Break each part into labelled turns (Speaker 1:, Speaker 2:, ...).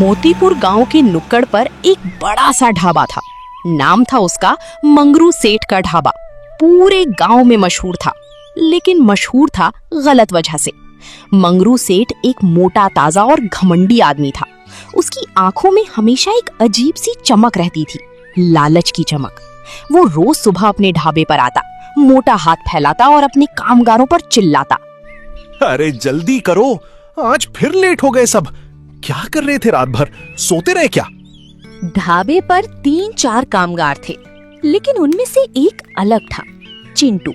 Speaker 1: मोतीपुर गांव के नुक्कड़ पर एक बड़ा सा ढाबा था। नाम था उसका मंगरू सेठ का ढाबा। पूरे गांव में मशहूर था, लेकिन मशहूर था गलत वजह से। मंगरू सेठ एक मोटा ताजा और घमंडी आदमी था। उसकी आंखों में हमेशा एक अजीब सी चमक रहती थी, लालच की चमक। वो रोज सुबह अपने ढाबे पर आता, मोटा हाथ फैलाता और अपने कामगारों पर चिल्लाता,
Speaker 2: अरे जल्दी करो, आज फिर लेट हो गए सब। क्या कर रहे थे रात भर, सोते रहे क्या?
Speaker 1: ढाबे पर 3-4 कामगार थे, लेकिन उनमें से एक अलग था, चिंटू।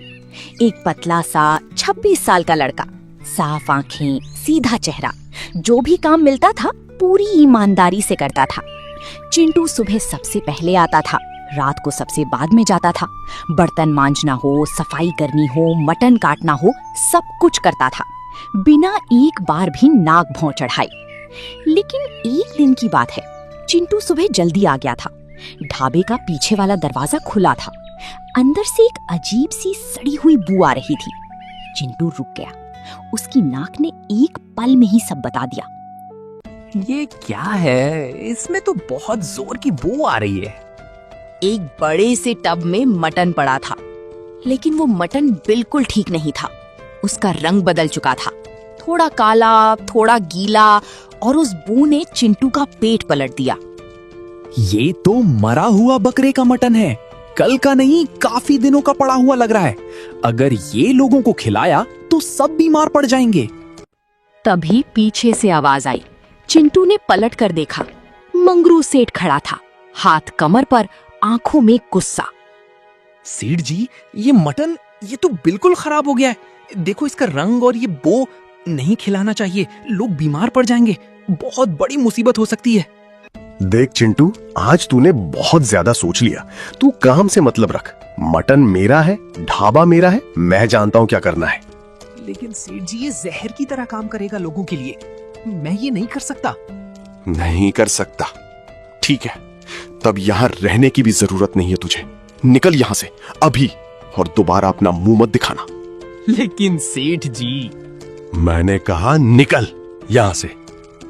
Speaker 1: एक पतला सा 26 साल का लड़का, साफ आंखें, सीधा चेहरा। जो भी काम मिलता था पूरी ईमानदारी से करता था। चिंटू सुबह सबसे पहले आता था, रात को सबसे बाद में जाता था। बर्तन मांजना हो, सफाई करनी हो, मटन काटना हो, सब कुछ करता था, बिना एक बार भी नाक भौं चढ़ाए। लेकिन एक दिन की बात है, चिंटू सुबह जल्दी आ गया था। ढाबे का पीछे वाला दरवाजा खुला था। अंदर से एक अजीब सी सड़ी हुई बू आ रही थी। चिंटू रुक गया। उसकी नाक ने एक पल में ही सब बता दिया।
Speaker 3: ये क्या है? इसमें तो बहुत जोर की बू आ रही है।
Speaker 1: एक बड़े से टब में मटन पड़ा था, लेकिन वो मटन बिल्कुल ठीक नहीं था। उसका रंग बदल चुका था, थोड़ा काला, थोड़ा गीला, और उस बू ने चिंटू का पेट पलट दिया।
Speaker 3: ये तो मरा हुआ बकरे का मटन है, कल का नहीं, काफी दिनों का पड़ा हुआ लग रहा है। अगर ये लोगों को खिलाया तो सब बीमार पड़ जाएंगे।
Speaker 1: तभी पीछे से आवाज आई। चिंटू ने पलट कर देखा। मंगरू सेठ खड़ा था, हाथ कमर पर, आंखों में गुस्सा।
Speaker 3: सेठ जी, ये मटन ये तो बिल्कुल खराब हो गया है। देखो इसका रंग, और ये बो नहीं खिलाना चाहिए, लोग बीमार पड़ जाएंगे, बहुत बड़ी मुसीबत हो सकती है।
Speaker 2: देख चिंटू, आज तूने बहुत ज्यादा सोच लिया। तू काम से मतलब रख। मटन मेरा है, ढाबा मेरा है, मैं जानता हूँ क्या करना है।
Speaker 3: लेकिन सेठ जी, ये जहर की तरह काम करेगा लोगों के लिए। मैं ये नहीं कर सकता।
Speaker 2: नहीं कर सकता? ठीक है, तब यहाँ रहने की भी जरूरत नहीं है तुझे। निकल यहाँ से अभी, और दोबारा अपना मुंह मत दिखाना।
Speaker 3: लेकिन सेठ जी,
Speaker 2: मैंने कहा निकल यहाँ से।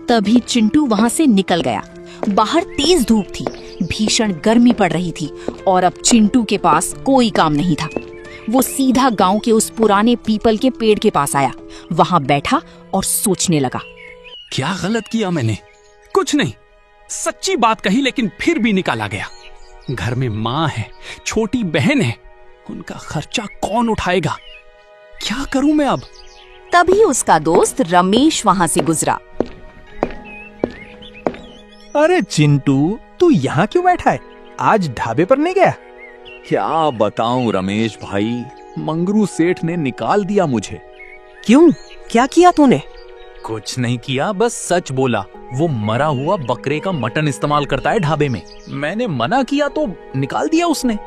Speaker 1: तभी चिंटू वहां से निकल गया। बाहर तेज धूप थी, भीषण गर्मी पड़ रही थी, और अब चिंटू के पास कोई काम नहीं था। वो सीधा गांव के उस पुराने पीपल के पेड़ के पास आया, वहां बैठा और सोचने लगा।
Speaker 3: क्या गलत किया मैंने? कुछ नहीं, सच्ची बात कही, लेकिन फिर भी निकाला गया। घर में माँ है, छोटी बहन है, उनका खर्चा कौन उठाएगा? क्या करूं मैं अब?
Speaker 1: तभी उसका दोस्त रमेश वहां से गुजरा।
Speaker 4: अरे चिंटू, तू यहाँ क्यों बैठा है? आज ढाबे पर नहीं गया?
Speaker 3: क्या बताऊं रमेश भाई, मंगरू सेठ ने निकाल दिया मुझे।
Speaker 4: क्यों? क्या किया तूने?
Speaker 3: कुछ नहीं किया, बस सच बोला। वो मरा हुआ बकरे का मटन इस्तेमाल करता है ढाबे में। मैंने मना किया तो निकाल दिया उसने।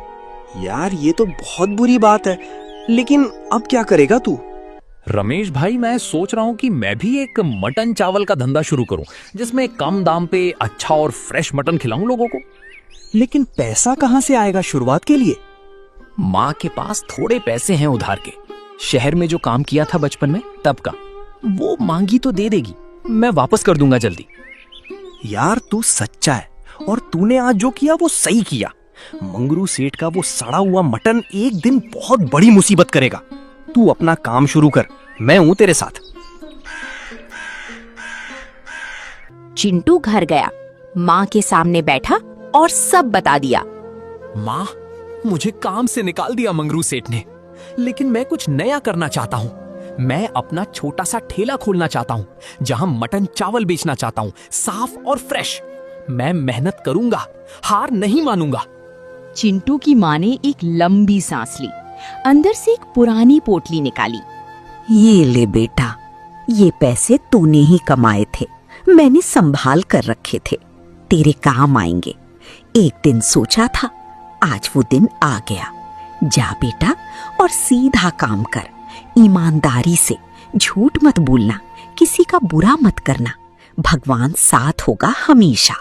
Speaker 4: यार, ये तो बहुत बुरी बात है, लेकिन अब क्या करेगा तू?
Speaker 3: रमेश भाई, मैं सोच रहा हूँ कि मैं भी एक मटन चावल का धंधा शुरू करूँ, जिसमें कम दाम पे अच्छा और फ्रेश मटन खिलाऊं लोगों को।
Speaker 4: लेकिन पैसा कहाँ से आएगा शुरुआत के लिए?
Speaker 3: माँ के पास थोड़े पैसे हैं उधार के, शहर में जो काम किया था बचपन में तब का। वो मांगी तो दे देगी, मैं वापस कर दूंगा जल्दी।
Speaker 4: यार, तू सच्चा है, और तूने आज जो किया वो सही किया। मंगरू सेठ का वो सड़ा हुआ मटन एक दिन बहुत बड़ी मुसीबत करेगा। तू अपना काम शुरू कर, मैं हूं तेरे साथ।
Speaker 1: चिंटू घर गया, माँ के सामने बैठा और सब बता दिया।
Speaker 3: माँ, मुझे काम से निकाल दिया मंगरू सेठ ने, लेकिन मैं कुछ नया करना चाहता हूँ। मैं अपना छोटा सा ठेला खोलना चाहता हूँ, जहाँ मटन चावल बेचना चाहता हूँ, साफ और फ्रेश। मैं मेहनत करूंगा, हार नहीं मानूंगा।
Speaker 1: चिंटू की माँ ने एक लंबी सांस ली, अंदर से एक पुरानी पोटली निकाली।
Speaker 5: ये ले बेटा, ये पैसे तूने ही कमाए थे, मैंने संभाल कर रखे थे, तेरे काम आएंगे। एक दिन सोचा था, आज वो दिन आ गया। जा बेटा, और सीधा काम कर, ईमानदारी से, झूठ मत बोलना, किसी का बुरा मत करना, भगवान साथ होगा हमेशा।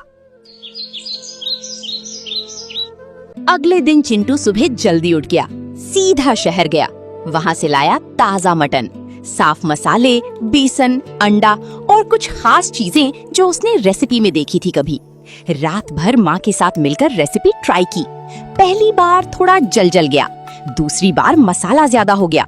Speaker 1: अगले दिन चिंटू सुबह जल्दी उठ गया, सीधा शहर गया। वहां से लाया ताजा मटन, साफ मसाले, बेसन, अंडा और कुछ खास चीजें जो उसने रेसिपी में देखी थी कभी। रात भर माँ के साथ मिलकर रेसिपी ट्राई की। पहली बार थोड़ा जल गया, दूसरी बार मसाला ज्यादा हो गया,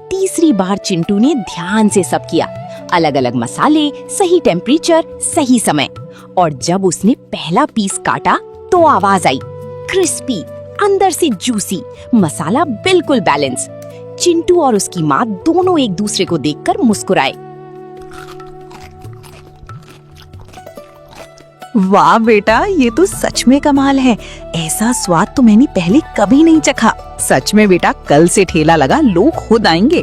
Speaker 1: तीसरी बार चिंटू ने ध्यान से सब किया, अलग अलग मसाले, सही टेम्परेचर, सही समय। और जब उसने पहला पीस काटा तो आवाज आई, क्रिस्पी, अंदर से जूसी, मसाला बिल्कुल बैलेंस। चिंटू और उसकी माँ दोनों एक दूसरे को देखकर मुस्कुराए।
Speaker 5: वाह बेटा, ये तो सच में कमाल है। ऐसा स्वाद तो मैंने पहले कभी नहीं चखा। सच में बेटा, कल से ठेला लगा, लोग खुद आएंगे।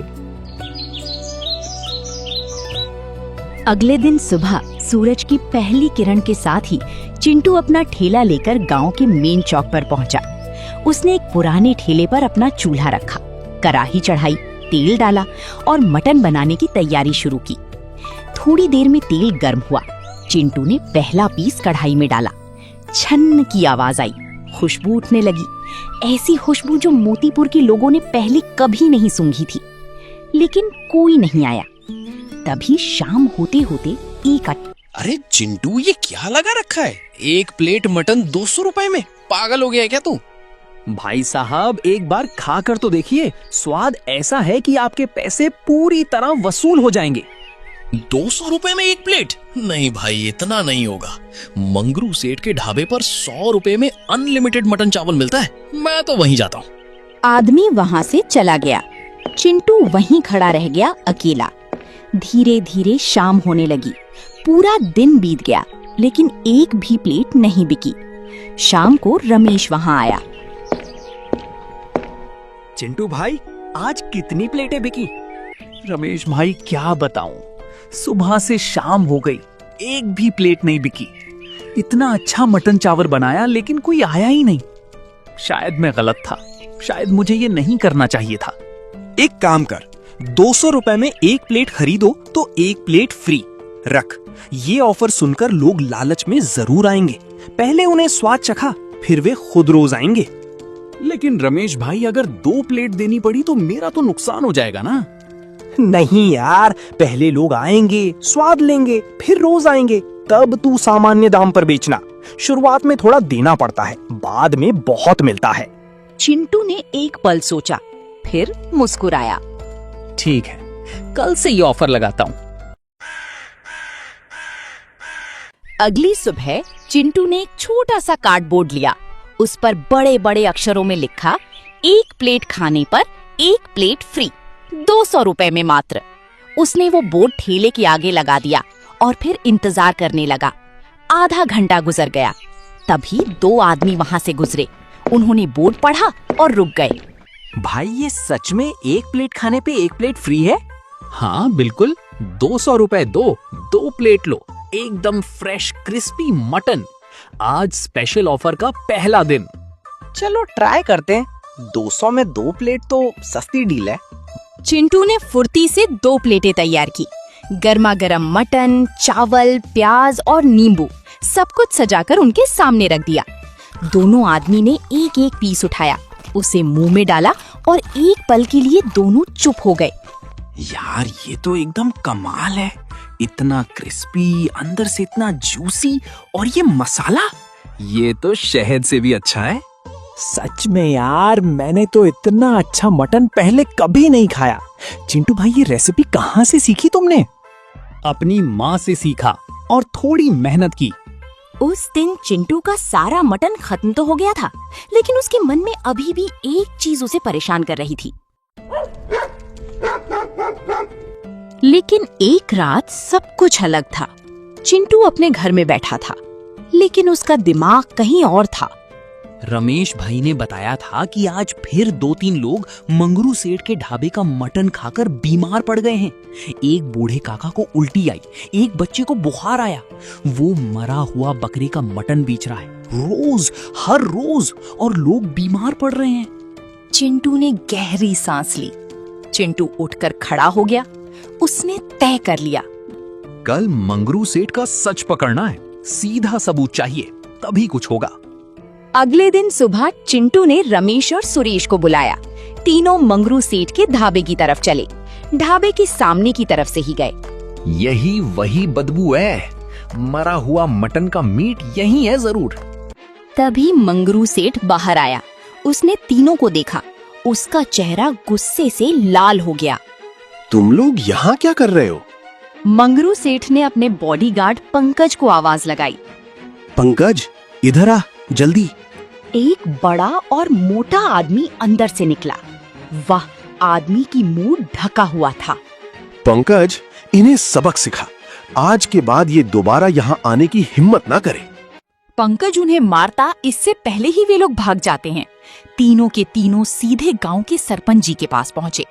Speaker 1: अगले दिन सुबह सूरज की पहली किरण के साथ ही चिंटू अपना ठेला लेकर गांव के मेन चौक पर पहुंचा। उसने एक पुराने ठेले पर अपना चूल्हा रखा, कढ़ाई चढ़ाई, तेल डाला और मटन बनाने की तैयारी शुरू की। थोड़ी देर में तेल गर्म हुआ। चिंटू ने पहला पीस कढ़ाई में डाला। छन्न की आवाज आई, खुशबू उठने लगी, ऐसी खुशबू जो मोतीपुर के लोगों ने पहले कभी नहीं सूंघी थी। लेकिन कोई नहीं आया। तभी शाम होते होते एक
Speaker 6: अरे चिंटू, ये क्या लगा रखा है? एक प्लेट मटन 200 रुपए में? पागल हो गया है क्या तू?
Speaker 3: भाई साहब, एक बार खा कर तो देखिए। स्वाद ऐसा है कि आपके पैसे पूरी तरह वसूल हो जाएंगे।
Speaker 6: 200 रुपए में एक प्लेट? नहीं भाई, इतना नहीं होगा। मंगरू सेठ के ढाबे पर 100 रुपए में अनलिमिटेड मटन चावल मिलता है। मैं तो वहीं जाता हूँ।
Speaker 1: आदमी वहां से चला गया। चिंटू वहीं खड़ा रह गया अकेला। धीरे धीरे शाम होने लगी। पूरा दिन बीत गया, लेकिन एक भी प्लेट नहीं बिकी। शाम को रमेश वहां आया।
Speaker 3: चिंटू भाई, आज कितनी प्लेटें बिकी? रमेश भाई, क्या बताऊं, सुबह से शाम हो गई, एक भी प्लेट नहीं बिकी। इतना अच्छा मटन चावल बनाया, लेकिन कोई आया ही नहीं। शायद मैं गलत था, शायद मुझे ये नहीं करना चाहिए था।
Speaker 4: एक काम कर, 200 रुपए में एक प्लेट खरीदो तो एक प्लेट फ्री रख। ये ऑफर सुनकर लोग लालच में जरूर आएंगे। पहले उन्हें स्वाद चखा, फिर वे खुद रोज आएंगे।
Speaker 3: लेकिन रमेश भाई, अगर 2 प्लेट देनी पड़ी तो मेरा तो नुकसान हो जाएगा ना।
Speaker 4: नहीं यार, पहले लोग आएंगे, स्वाद लेंगे, फिर रोज आएंगे, तब तू सामान्य दाम पर बेचना। शुरुआत में थोड़ा देना पड़ता है, बाद में बहुत मिलता है।
Speaker 1: चिंटू ने एक पल सोचा, फिर मुस्कुराया।
Speaker 3: ठीक है, कल से ये ऑफर लगाता हूँ।
Speaker 1: अगली सुबह चिंटू ने एक छोटा सा कार्डबोर्ड लिया। उस पर बड़े बड़े अक्षरों में लिखा, एक प्लेट खाने पर एक प्लेट फ्री, 200 रुपए में मात्र। उसने वो बोर्ड ठेले के आगे लगा दिया और फिर इंतजार करने लगा। आधा घंटा गुजर गया। तभी 2 आदमी वहां से गुजरे। उन्होंने बोर्ड पढ़ा और रुक गए।
Speaker 3: भाई, ये सच में एक प्लेट खाने पे एक प्लेट फ्री है? हाँ बिल्कुल, 200 रुपए दो, 2 प्लेट लो, एकदम फ्रेश क्रिस्पी मटन। आज स्पेशल ऑफर का पहला दिन।
Speaker 4: चलो ट्राई करते हैं। 200 में 2 प्लेट तो सस्ती डील है।
Speaker 1: चिंटू ने फुर्ती से 2 प्लेटें तैयार की। गर्मा गर्म मटन, चावल, प्याज और नींबू सब कुछ सजाकर उनके सामने रख दिया। दोनों आदमी ने एक एक पीस उठाया, उसे मुंह में डाला और एक पल के लिए दोनों चुप हो गए।
Speaker 4: यार, ये तो एकदम कमाल है। इतना क्रिस्पी, अंदर से इतना जूसी, और ये मसाला,
Speaker 3: ये तो शहद से भी अच्छा है।
Speaker 7: सच में यार, मैंने तो इतना अच्छा मटन पहले कभी नहीं खाया। चिंटू भाई, ये रेसिपी कहाँ से सीखी तुमने?
Speaker 3: अपनी माँ से सीखा और थोड़ी मेहनत की।
Speaker 1: उस दिन चिंटू का सारा मटन खत्म तो हो गया था, लेकिन उसके मन में अभी भी एक चीज उसे परेशान कर रही थी। लेकिन एक रात सब कुछ अलग था। चिंटू अपने घर में बैठा था, लेकिन उसका दिमाग कहीं और था।
Speaker 3: रमेश भाई ने बताया था कि आज फिर 2-3 लोग मंगरू सेठ के ढाबे का मटन खाकर बीमार पड़ गए हैं। एक बूढ़े काका को उल्टी आई, एक बच्चे को बुखार आया। वो मरा हुआ बकरे का मटन बेच रहा है, रोज, हर रोज, और लोग बीमार पड़ रहे हैं।
Speaker 1: चिंटू ने गहरी सांस ली। चिंटू उठकर खड़ा हो गया। उसने तय कर लिया,
Speaker 3: कल मंगरू सेठ का सच पकड़ना है। सीधा सबूत चाहिए, तभी कुछ होगा।
Speaker 1: अगले दिन सुबह चिंटू ने रमेश और सुरेश को बुलाया। तीनों मंगरू सेठ के ढाबे की तरफ चले। ढाबे के सामने की तरफ से ही गए।
Speaker 3: यही वही बदबू है, मरा हुआ मटन का मीट यही है जरूर।
Speaker 1: तभी मंगरू सेठ बाहर आया। उसने तीनों को देखा। उसका चेहरा गुस्से से लाल हो गया।
Speaker 2: तुम लोग यहाँ क्या कर रहे हो?
Speaker 1: मंगरू सेठ ने अपने बॉडीगार्ड पंकज को आवाज लगाई।
Speaker 4: पंकज, इधर आ जल्दी।
Speaker 1: एक बड़ा और मोटा आदमी अंदर से निकला। वाह, आदमी की मुंह ढका हुआ था।
Speaker 2: पंकज, इन्हें सबक सिखा। आज के बाद ये दोबारा यहाँ आने की हिम्मत ना करे।
Speaker 1: पंकज उन्हें मारता इससे पहले ही वे लोग भाग जाते हैं। तीनों के तीनों सीधे गांव के सरपंच जी के पास पहुंचे।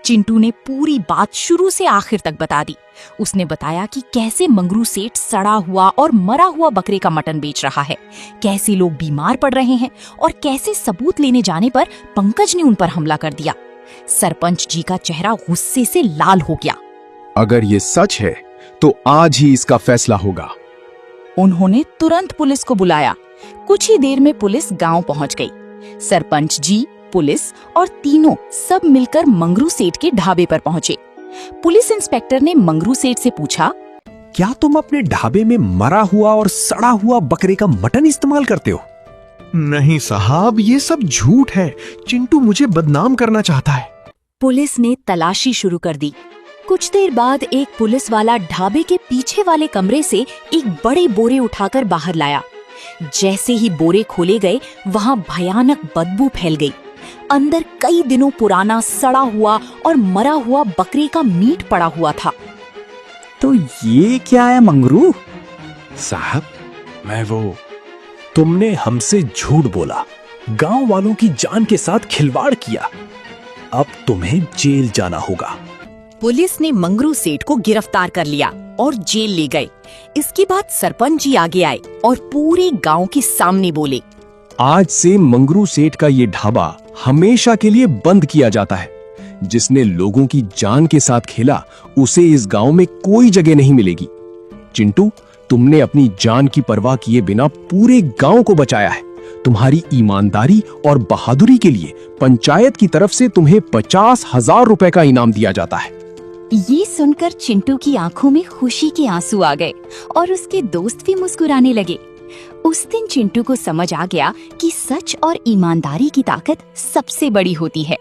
Speaker 1: चिंटू ने पूरी बात शुरू से आखिर तक बता दी। उसने बताया कि कैसे मंगरू सेठ सड़ा हुआ और मरा हुआ बकरे का मटन बेच रहा है, कैसे लोग बीमार पड़ रहे हैं और कैसे सबूत लेने जाने पर पंकज ने उन पर हमला कर दिया। सरपंच जी का चेहरा गुस्से से लाल हो गया।
Speaker 2: अगर ये सच है तो आज ही इसका फैसला होगा।
Speaker 1: उन्होंने तुरंत पुलिस को बुलाया। कुछ ही देर में पुलिस गांव पहुंच गई। सरपंच जी, पुलिस और तीनों सब मिलकर मंगरू सेठ के ढाबे पर पहुंचे। पुलिस इंस्पेक्टर ने मंगरू सेठ से पूछा,
Speaker 7: क्या तुम अपने ढाबे में मरा हुआ और सड़ा हुआ बकरे का मटन इस्तेमाल करते हो?
Speaker 2: नहीं साहब, ये सब झूठ है। चिंटू मुझे बदनाम करना चाहता है।
Speaker 1: पुलिस ने तलाशी शुरू कर दी। कुछ देर बाद एक पुलिस वाला ढाबे के पीछे वाले कमरे से एक बड़े बोरे उठाकर बाहर लाया। जैसे ही बोरे खोले गए, वहां भयानक बदबू फैल गई। अंदर कई दिनों पुराना सड़ा हुआ और मरा हुआ बकरे का मीट पड़ा हुआ था।
Speaker 7: तो ये क्या है मंगरू?
Speaker 2: साहब, मैं वो
Speaker 7: तुमने हमसे झूठ बोला, गांव वालों की जान के साथ खिलवाड़ किया। अब तुम्हें जेल जाना होगा।
Speaker 1: पुलिस ने मंगरू सेठ को गिरफ्तार कर लिया और जेल ले गए। इसके बाद सरपंच जी आगे आए और पूरे गांव के सामने बोले,
Speaker 8: आज से मंगरू सेठ का ये ढाबा हमेशा के लिए बंद किया जाता है। जिसने लोगों की जान के साथ खेला, उसे इस गांव में कोई जगह नहीं मिलेगी। चिंटू, तुमने अपनी जान की परवाह किए बिना पूरे गांव को बचाया है। तुम्हारी ईमानदारी और बहादुरी के लिए पंचायत की तरफ से तुम्हें 50,000 रुपए का इनाम दिया जाता है।
Speaker 1: ये सुनकर चिंटू की आंखों में खुशी के आंसू आ गए और उसके दोस्त भी मुस्कुराने लगे। उस दिन चिंटू को समझ आ गया कि सच और ईमानदारी की ताकत सबसे बड़ी होती है।